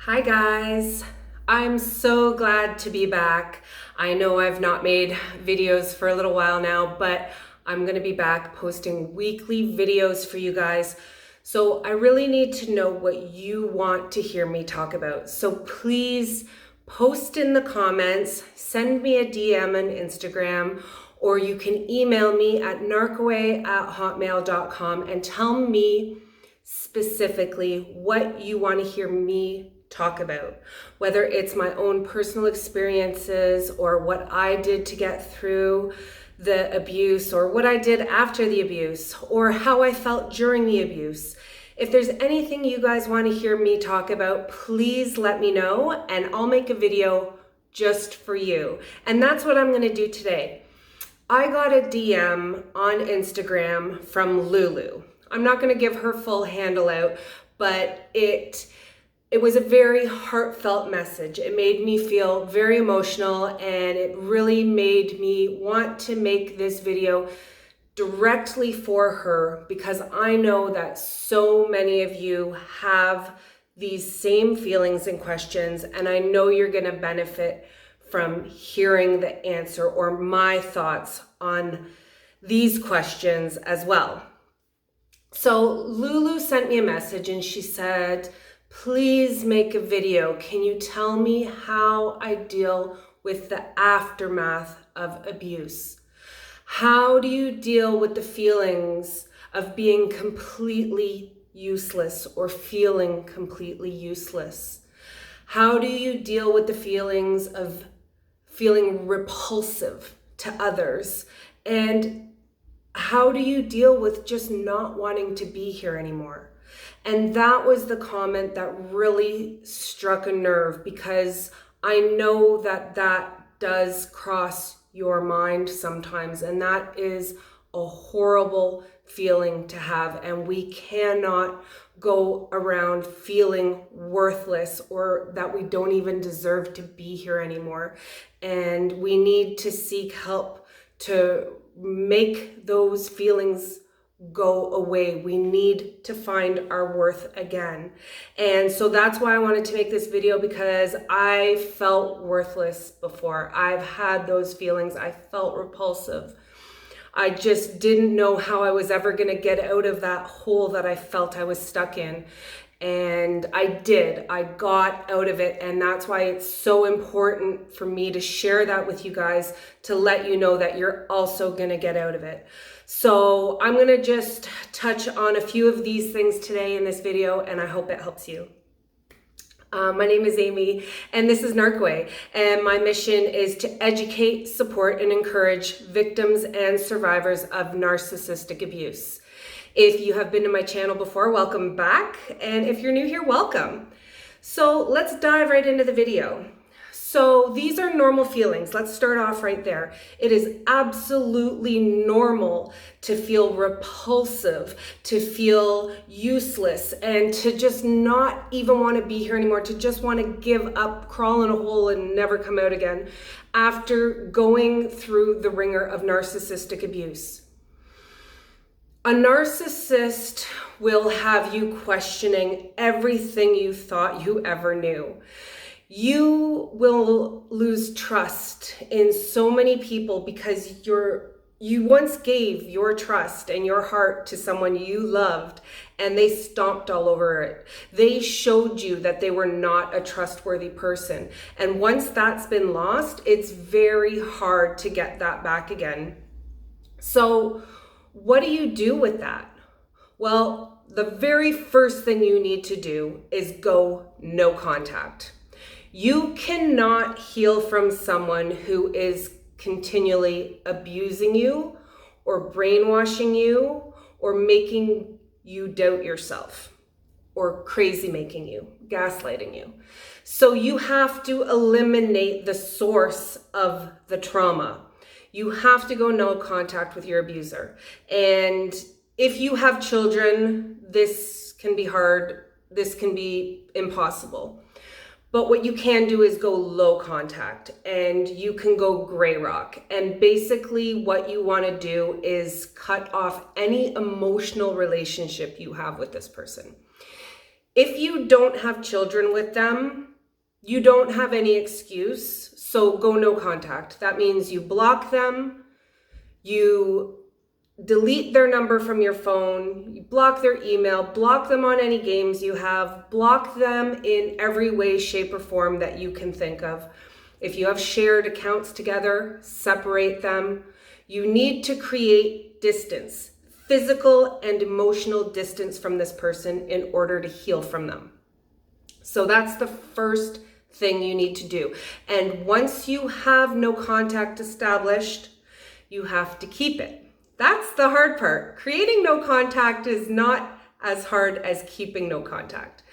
Hi guys, I'm so glad to be back. I know I've not made videos for a little while now, but I'm going to be back posting weekly videos for you guys. So I really need to know what you want to hear me talk about. So please post in the comments, send me a DM on Instagram, or you can email me at narcaway@hotmail.com and tell me specifically what you want to hear me talk about, whether it's my own personal experiences or what I did to get through the abuse or what I did after the abuse or how I felt during the abuse. If there's anything you guys want to hear me talk about, please let me know and I'll make a video just for you. And that's what I'm going to do today. I got a DM on Instagram from Lulu. I'm not going to give her full handle out, but it was a very heartfelt message. It made me feel very emotional and it really made me want to make this video directly for her because I know that so many of you have these same feelings and questions, and I know you're going to benefit from hearing the answer or my thoughts on these questions as well. So Lulu sent me a message and she said, please make a video. Can you tell me how I deal with the aftermath of abuse? How do you deal with the feelings of being completely useless or feeling completely useless? How do you deal with the feelings of feeling repulsive to others? And how do you deal with just not wanting to be here anymore? And that was the comment that really struck a nerve because I know that that does cross your mind sometimes, and that is a horrible feeling to have, and we cannot go around feeling worthless or that we don't even deserve to be here anymore. And we need to seek help to make those feelings go away. We need to find our worth again. And so that's why I wanted to make this video, because I felt worthless before. I've had those feelings. I felt repulsive. I just didn't know how I was ever going to get out of that hole that I felt I was stuck in. And I did. I got out of it. And that's why it's so important for me to share that with you guys, to let you know that you're also going to get out of it. So I'm going to just touch on a few of these things today in this video, and I hope it helps you. My name is Amy, and this is Narcaway, and my mission is to educate, support, and encourage victims and survivors of narcissistic abuse. If you have been to my channel before, welcome back, and if you're new here, welcome. So let's dive right into the video. So these are normal feelings. Let's start off right there. It is absolutely normal to feel repulsive, to feel useless, and to just not even want to be here anymore, to just want to give up, crawl in a hole, and never come out again after going through the ringer of narcissistic abuse. A narcissist will have you questioning everything you thought you ever knew. You will lose trust in so many people because you once gave your trust and your heart to someone you loved, and they stomped all over it. They showed you that they were not a trustworthy person. And once that's been lost, it's very hard to get that back again. So what do you do with that? Well, the very first thing you need to do is go no contact. You cannot heal from someone who is continually abusing you or brainwashing you or making you doubt yourself or crazy making you, gaslighting you. So you have to eliminate the source of the trauma. You have to go no contact with your abuser. And if you have children, this can be hard. This can be impossible. But what you can do is go low contact, and you can go gray rock. And basically what you want to do is cut off any emotional relationship you have with this person. If you don't have children with them, you don't have any excuse, so go no contact. That means you block them, you delete their number from your phone, you block their email, block them on any games you have, block them in every way, shape, or form that you can think of. If you have shared accounts together, separate them. You need to create distance, physical and emotional distance from this person in order to heal from them. So that's the first thing you need to do. And once you have no contact established, you have to keep it. That's the hard part. Creating no contact is not as hard as keeping no contact,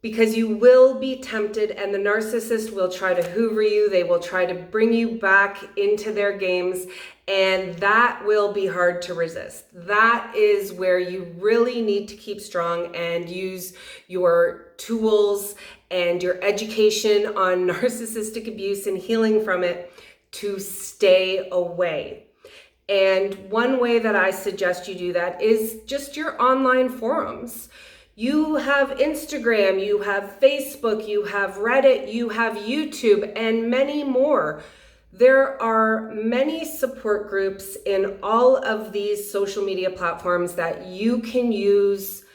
because you will be tempted and the narcissist will try to hoover you. They will try to bring you back into their games, and that will be hard to resist. That is where you really need to keep strong and use your tools and your education on narcissistic abuse and healing from it to stay away. And one way that I suggest you do that is just your online forums. You have Instagram, you have Facebook, you have Reddit, you have YouTube, and many more. There are many support groups in all of these social media platforms that you can use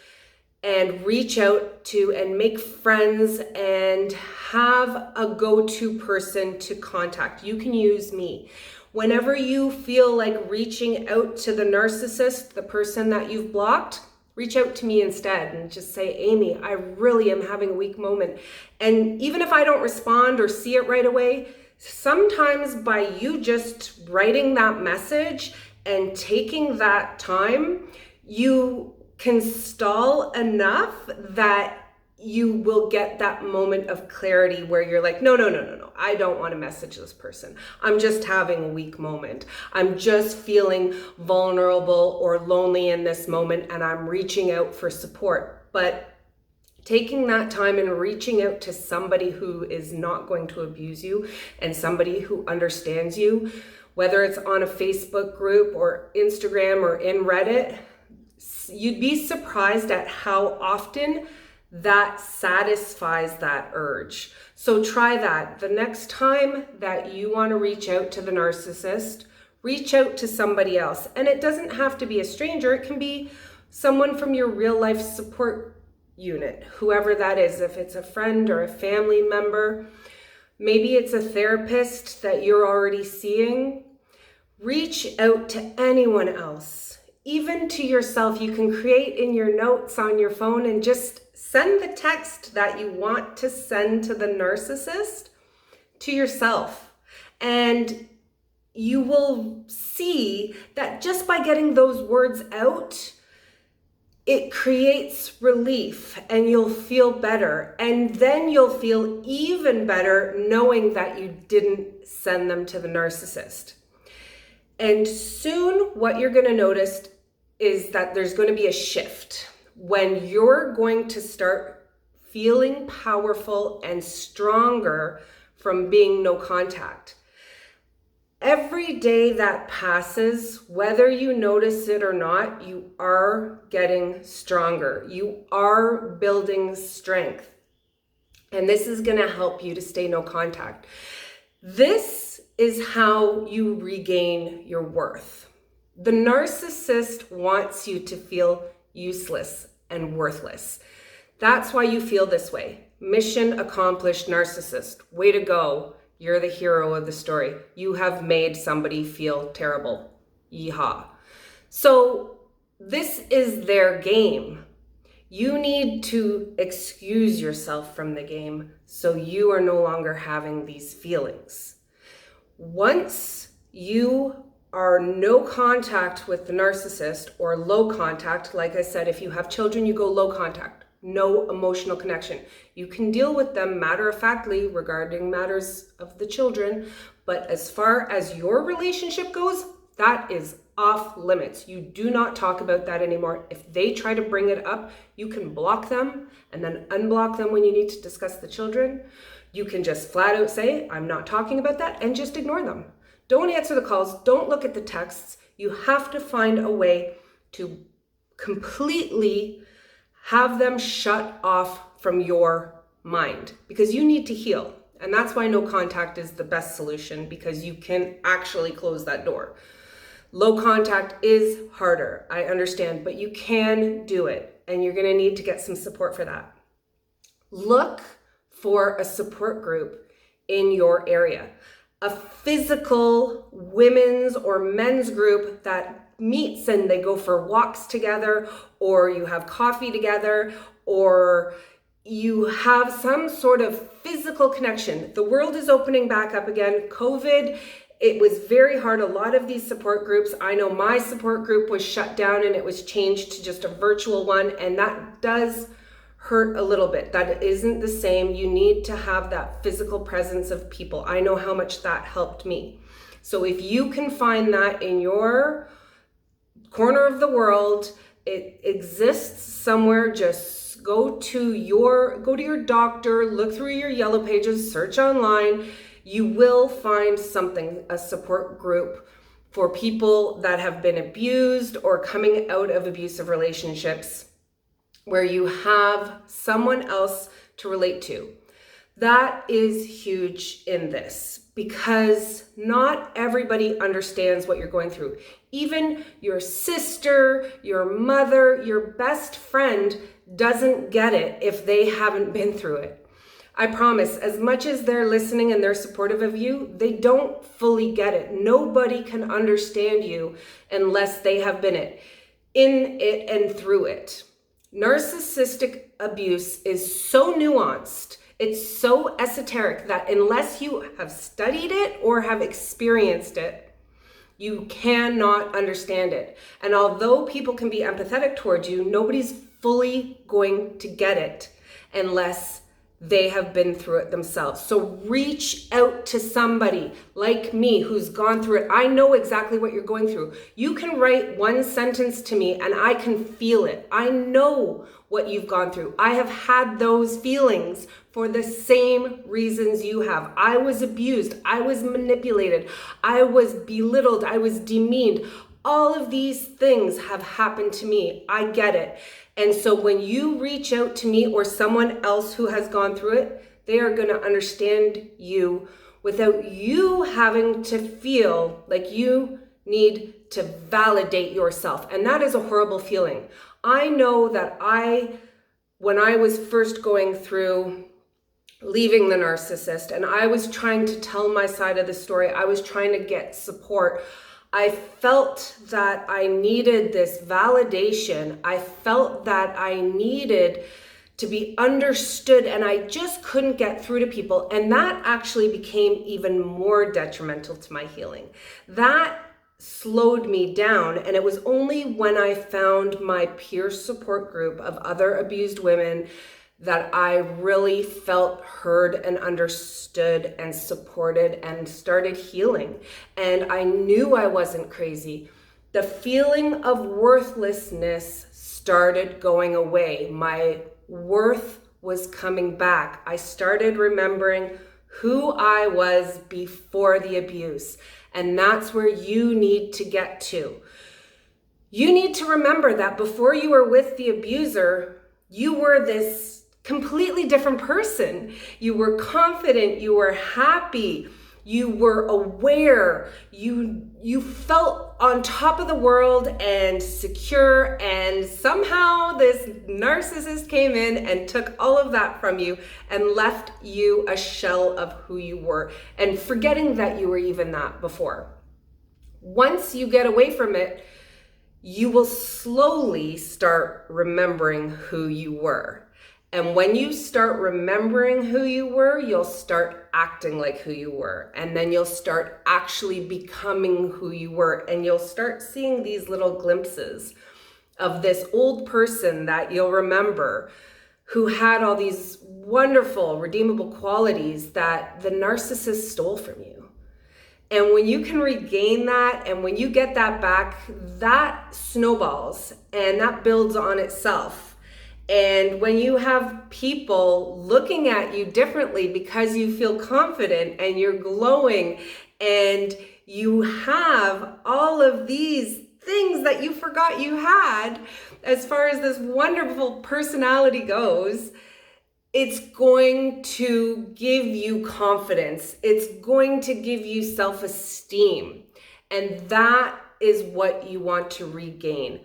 and reach out to and make friends and have a go-to person to contact. You can use me. Whenever you feel like reaching out to the narcissist, the person that you've blocked, reach out to me instead and just say, Amy, I really am having a weak moment. And even if I don't respond or see it right away, sometimes by you just writing that message and taking that time, you can stall enough that you will get that moment of clarity where you're like, no, I don't want to message this person. I'm just having a weak moment. I'm just feeling vulnerable or lonely in this moment, and I'm reaching out for support. But taking that time and reaching out to somebody who is not going to abuse you and somebody who understands you, whether it's on a Facebook group or Instagram or in Reddit, you'd be surprised at how often that satisfies that urge. So try that. The next time that you want to reach out to the narcissist, reach out to somebody else. And it doesn't have to be a stranger. It can be someone from your real life support unit, whoever that is. If it's a friend or a family member, maybe it's a therapist that you're already seeing. Reach out to anyone else, even to yourself. You can create in your notes on your phone and just send the text that you want to send to the narcissist to yourself. And you will see that just by getting those words out, it creates relief and you'll feel better. And then you'll feel even better knowing that you didn't send them to the narcissist. And soon what you're going to notice is that there's going to be a shift when you're going to start feeling powerful and stronger from being no contact. Every day that passes, whether you notice it or not, you are getting stronger. You are building strength. And this is going to help you to stay no contact. This is how you regain your worth. The narcissist wants you to feel useless and worthless. That's why you feel this way. Mission accomplished, narcissist. Way to go. You're the hero of the story. You have made somebody feel terrible. Yeehaw. So this is their game. You need to excuse yourself from the game so you are no longer having these feelings. Once you are no contact with the narcissist or low contact, like I said, if you have children, you go low contact, no emotional connection. You can deal with them matter-of-factly regarding matters of the children, but as far as your relationship goes, that is off limits. You do not talk about that anymore. If they try to bring it up, you can block them and then unblock them when you need to discuss the children. You can just flat out say, I'm not talking about that, and just ignore them. Don't answer the calls. Don't look at the texts. You have to find a way to completely have them shut off from your mind, because you need to heal. And that's why no contact is the best solution, because you can actually close that door. Low contact is harder, I understand, but you can do it, and you're going to need to get some support for that. Look for a support group in your area, a physical women's or men's group that meets and they go for walks together, or you have coffee together, or you have some sort of physical connection. The world is opening back up again. COVID, it was very hard. A lot of these support groups, I know my support group was shut down and it was changed to just a virtual one, and that does hurt a little bit. That isn't the same. You need to have that physical presence of people. I know how much that helped me. So if you can find that in your corner of the world, it exists somewhere, just go to your doctor, look through your yellow pages, search online. You will find something, a support group for people that have been abused or coming out of abusive relationships, where you have someone else to relate to. That is huge in this, because not everybody understands what you're going through. Even your sister, your mother, your best friend doesn't get it if they haven't been through it. I promise, as much as they're listening and they're supportive of you, they don't fully get it. Nobody can understand you unless they have been in it and through it. Narcissistic abuse is so nuanced, it's so esoteric, that unless you have studied it or have experienced it, you cannot understand it. And although people can be empathetic towards you, nobody's fully going to get it unless they have been through it themselves. So reach out to somebody like me who's gone through it. I know exactly what you're going through. You can write one sentence to me and I can feel it. I know what you've gone through. I have had those feelings for the same reasons you have. I was abused. I was manipulated. I was belittled. I was demeaned. All of these things have happened to me. I get it. And so when you reach out to me or someone else who has gone through it, they are going to understand you without you having to feel like you need to validate yourself. And that is a horrible feeling. I know that when I was first going through leaving the narcissist and I was trying to tell my side of the story, I was trying to get support, I felt that I needed this validation. I felt that I needed to be understood, and I just couldn't get through to people. And that actually became even more detrimental to my healing. That slowed me down. And it was only when I found my peer support group of other abused women that I really felt heard and understood and supported and started healing. And I knew I wasn't crazy. The feeling of worthlessness started going away. My worth was coming back. I started remembering who I was before the abuse. And that's where you need to get to. You need to remember that before you were with the abuser, you were this completely different person. You were confident, you were happy, you were aware, you felt on top of the world and secure, and somehow this narcissist came in and took all of that from you and left you a shell of who you were, and forgetting that you were even that before. Once you get away from it, you will slowly start remembering who you were. And when you start remembering who you were, you'll start acting like who you were. And then you'll start actually becoming who you were. And you'll start seeing these little glimpses of this old person that you'll remember, who had all these wonderful, redeemable qualities that the narcissist stole from you. And when you can regain that, and when you get that back, that snowballs and that builds on itself. And when you have people looking at you differently because you feel confident and you're glowing and you have all of these things that you forgot you had as far as this wonderful personality goes, it's going to give you confidence. It's going to give you self-esteem. And that is what you want to regain.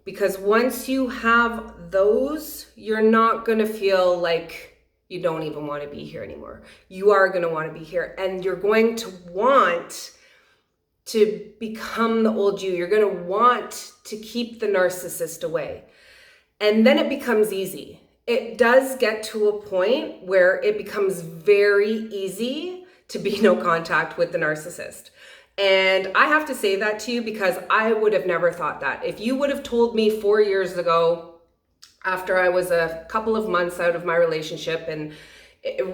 Because once you have those, you're not going to feel like you don't even want to be here anymore. You are going to want to be here. And you're going to want to become the old you. You're going to want to keep the narcissist away. And then it becomes easy. It does get to a point where it becomes very easy to be no contact with the narcissist. And I have to say that to you because I would have never thought that. If you would have told me 4 years ago, after I was a couple of months out of my relationship and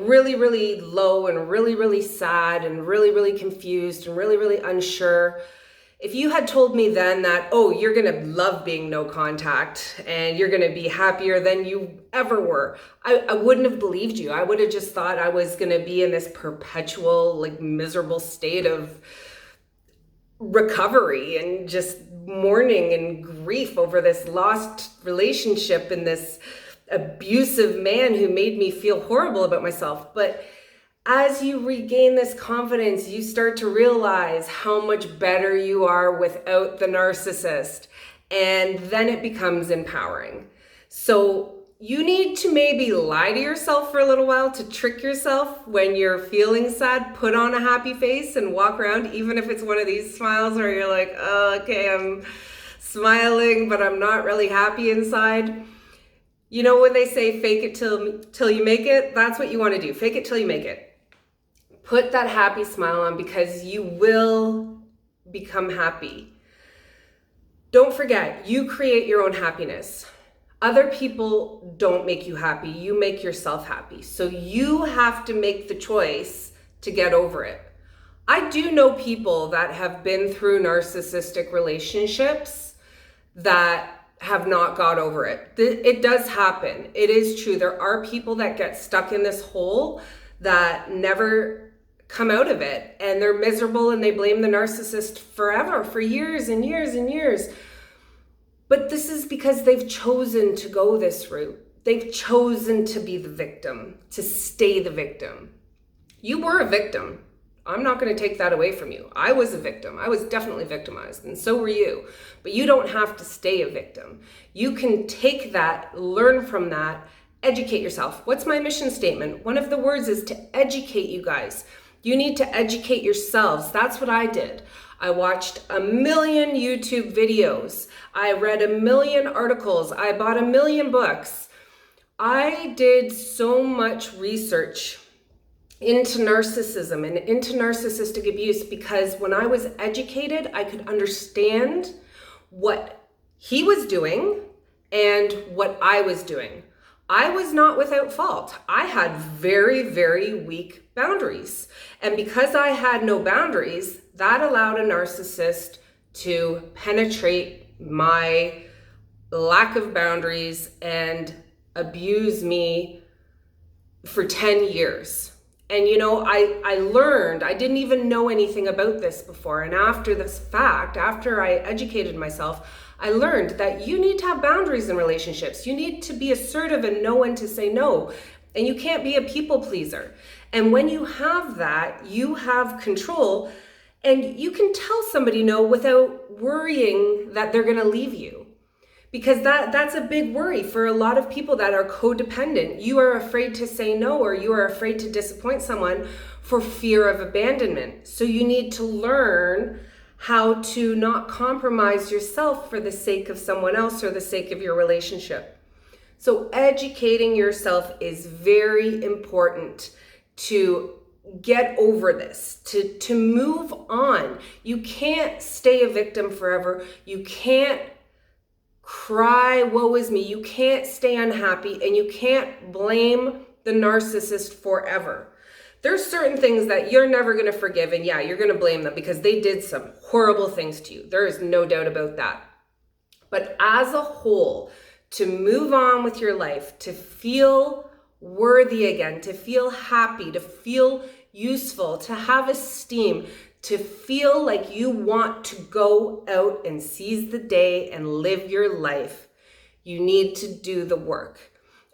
really, really low and really, really sad and really, really confused and really, really unsure, if you had told me then that, oh, you're going to love being no contact and you're going to be happier than you ever were, I wouldn't have believed you. I would have just thought I was going to be in this perpetual, like, miserable state of recovery and just mourning and grief over this lost relationship and this abusive man who made me feel horrible about myself. But as you regain this confidence, you start to realize how much better you are without the narcissist. And then it becomes empowering. So you need to maybe lie to yourself for a little while to trick yourself when you're feeling sad. Put on a happy face and walk around, even if it's one of these smiles where you're like, oh, okay, I'm smiling, but I'm not really happy inside. You know when they say fake it till you make it? That's what you want to do. Fake it till you make it. Put that happy smile on because you will become happy. Don't forget, you create your own happiness. Other people don't make you happy. You make yourself happy. So you have to make the choice to get over it. I do know people that have been through narcissistic relationships that have not got over it. It does happen. It is true. There are people that get stuck in this hole that never come out of it, and they're miserable and they blame the narcissist forever, for years and years and years. But this is because they've chosen to go this route. They've chosen to be the victim, to stay the victim. You were a victim. I'm not going to take that away from you. I was a victim. I was definitely victimized, and so were you. But you don't have to stay a victim. You can take that, learn from that, educate yourself. What's my mission statement? One of the words is to educate you guys. You need to educate yourselves. That's what I did. I watched 1 million YouTube videos. I read 1 million articles. I bought 1 million books. I did so much research into narcissism and into narcissistic abuse because when I was educated, I could understand what he was doing and what I was doing. I was not without fault. I had very, very weak boundaries. And because I had no boundaries, that allowed a narcissist to penetrate my lack of boundaries and abuse me for 10 years. And you know, I learned, I didn't even know anything about this before. And after this fact, after I educated myself, I learned that you need to have boundaries in relationships. You need to be assertive and know when to say no. And you can't be a people pleaser. And when you have that, you have control and you can tell somebody no without worrying that they're going to leave you. Because that's a big worry for a lot of people that are codependent. You are afraid to say no, or you are afraid to disappoint someone for fear of abandonment. So you need to learn how to not compromise yourself for the sake of someone else or the sake of your relationship. So educating yourself is very important to get over this, to move on. You can't stay a victim forever. You can't cry, woe is me. You can't stay unhappy, and you can't blame the narcissist forever. There's certain things that you're never going to forgive, and yeah, you're going to blame them because they did some horrible things to you. There is no doubt about that. But as a whole, to move on with your life, to feel worthy again, to feel happy, to feel useful, to have esteem, to feel like you want to go out and seize the day and live your life, you need to do the work.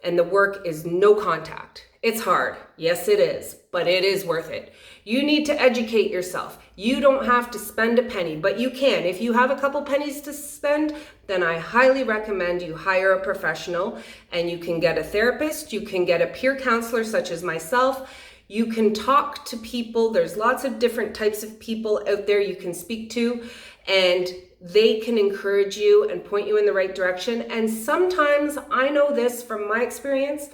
And the work is no contact. It's hard. Yes, it is, but it is worth it. You need to educate yourself. You don't have to spend a penny, but you can. If you have a couple pennies to spend, then I highly recommend you hire a professional, and you can get a therapist. You can get a peer counselor such as myself. You can talk to people. There's lots of different types of people out there you can speak to, and they can encourage you and point you in the right direction. And sometimes, I know this from my experience,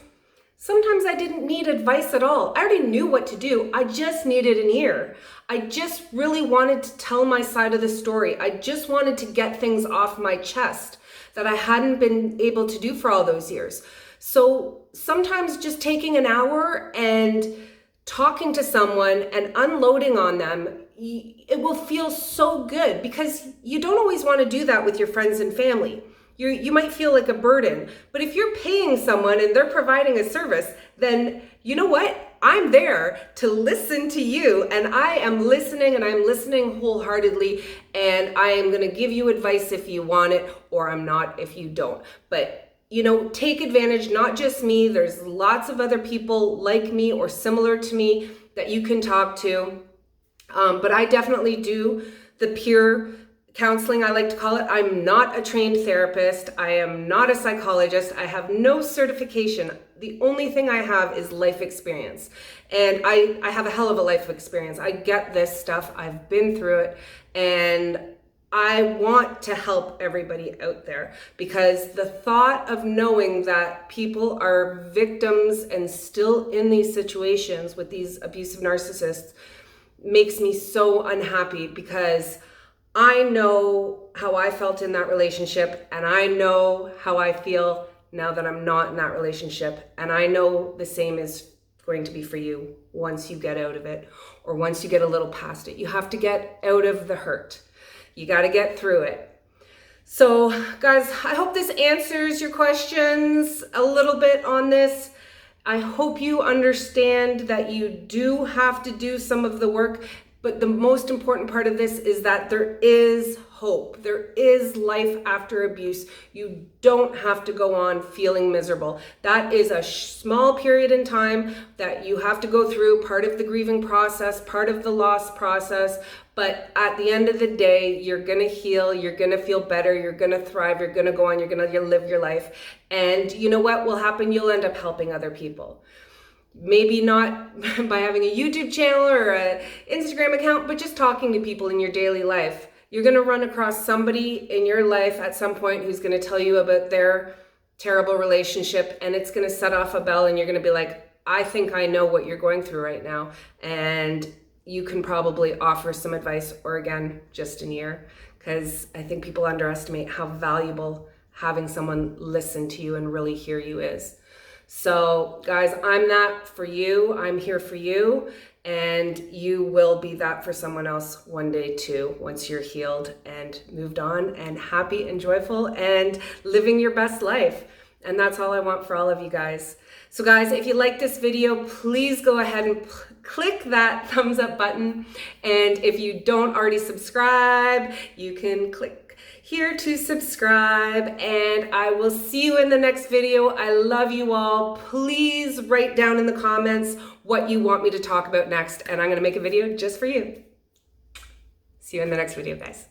sometimes I didn't need advice at all. I already knew what to do. I just needed an ear. I just really wanted to tell my side of the story. I just wanted to get things off my chest that I hadn't been able to do for all those years. So sometimes just taking an hour and talking to someone and unloading on them, it will feel so good, because you don't always want to do that with your friends and family. You might feel like a burden, but if you're paying someone and they're providing a service, then you know what? I'm there to listen to you, and I am listening, and I'm listening wholeheartedly, and I am going to give you advice if you want it, or I'm not if you don't. But take advantage, not just me. There's lots of other people like me or similar to me that you can talk to. But I definitely do the peer counseling, I like to call it. I'm not a trained therapist. I am not a psychologist. I have no certification. The only thing I have is life experience. And I have a hell of a life experience. I get this stuff. I've been through it. And I want to help everybody out there, because the thought of knowing that people are victims and still in these situations with these abusive narcissists makes me so unhappy, because I know how I felt in that relationship, and I know how I feel now that I'm not in that relationship. And I know the same is going to be for you once you get out of it, or once you get a little past it. You have to get out of the hurt. You got to get through it. So guys, I hope this answers your questions a little bit on this. I hope you understand that you do have to do some of the work, but the most important part of this is that there is hope. There is life after abuse. You don't have to go on feeling miserable. That is a small period in time that you have to go through, part of the grieving process, part of the loss process. But at the end of the day, you're gonna heal, you're gonna feel better, you're gonna thrive, you're gonna go on, you're gonna live your life. And you know what will happen? You'll end up helping other people. Maybe not by having a YouTube channel or an Instagram account, but just talking to people in your daily life. You're going to run across somebody in your life at some point who's going to tell you about their terrible relationship, and it's going to set off a bell, and you're going to be like, I think I know what you're going through right now. And you can probably offer some advice, or again, just an ear, because I think people underestimate how valuable having someone listen to you and really hear you is. So guys, I'm that for you. I'm here for you, and you will be that for someone else one day too, once you're healed and moved on and happy and joyful and living your best life. And that's all I want for all of you guys. So guys, if you like this video, please go ahead and click that thumbs up button. And if you don't already subscribe, you can click here to subscribe, and I will see you in the next video. I love you all. Please write down in the comments what you want me to talk about next, and I'm going to make a video just for you. See you in the next video, guys.